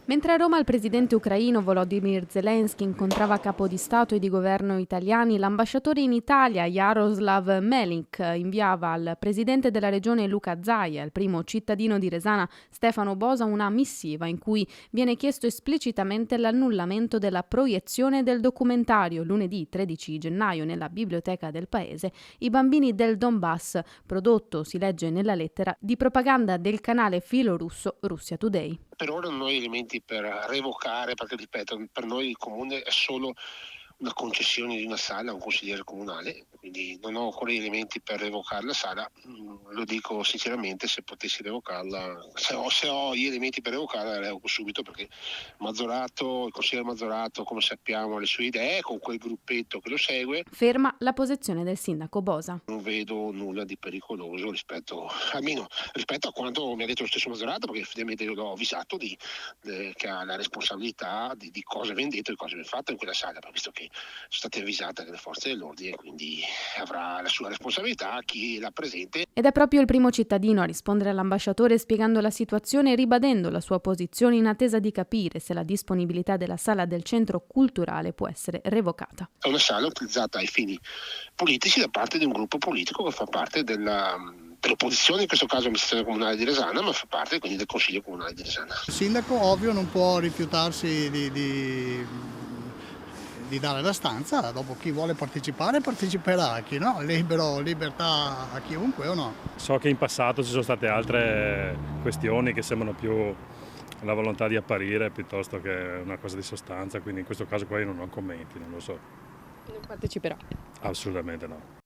Mentre a Roma il presidente ucraino Volodymyr Zelensky incontrava capo di Stato e di governo italiani, l'ambasciatore in Italia Jaroslav Melik inviava al presidente della regione Luca Zaia e al primo cittadino di Resana Stefano Bosa una missiva in cui viene chiesto esplicitamente l'annullamento della proiezione del documentario lunedì 13 gennaio nella biblioteca del paese I bambini del Donbass, prodotto, si legge nella lettera, di propaganda del canale filorusso Russia Today. Per ora non ho elementi per revocare, perché ripeto, per noi il comune è solo una concessione di una sala a un consigliere comunale, quindi non ho ancora elementi per revocare la sala. Lo dico sinceramente, se potessi revocarla, se ho gli elementi per revocarla, la revoco subito, perché Mazzorato, il consigliere Mazzorato, come sappiamo, ha le sue idee con quel gruppetto che lo segue. Ferma la posizione del sindaco Bosa. Non vedo nulla di pericoloso almeno rispetto a quanto mi ha detto lo stesso Mazzorato, perché effettivamente io l'ho avvisato che ha la responsabilità di cosa viene detto e cosa viene fatto in quella sala, visto che sono state avvisate anche le forze dell'ordine, quindi avrà la sua responsabilità chi la presente. Ed è proprio il primo cittadino a rispondere all'ambasciatore spiegando la situazione e ribadendo la sua posizione in attesa di capire se la disponibilità della sala del centro culturale può essere revocata. È una sala utilizzata ai fini politici da parte di un gruppo politico che fa parte dell'opposizione, in questo caso amministrazione comunale di Resana, ma fa parte quindi del Consiglio Comunale di Resana. Il sindaco ovvio non può rifiutarsi di dare la stanza, dopo chi vuole partecipare parteciperà, chi no, libertà a chiunque o no. So che in passato ci sono state altre questioni che sembrano più la volontà di apparire piuttosto che una cosa di sostanza, quindi in questo caso qua io non ho commenti, non lo so. Non parteciperà. Assolutamente no.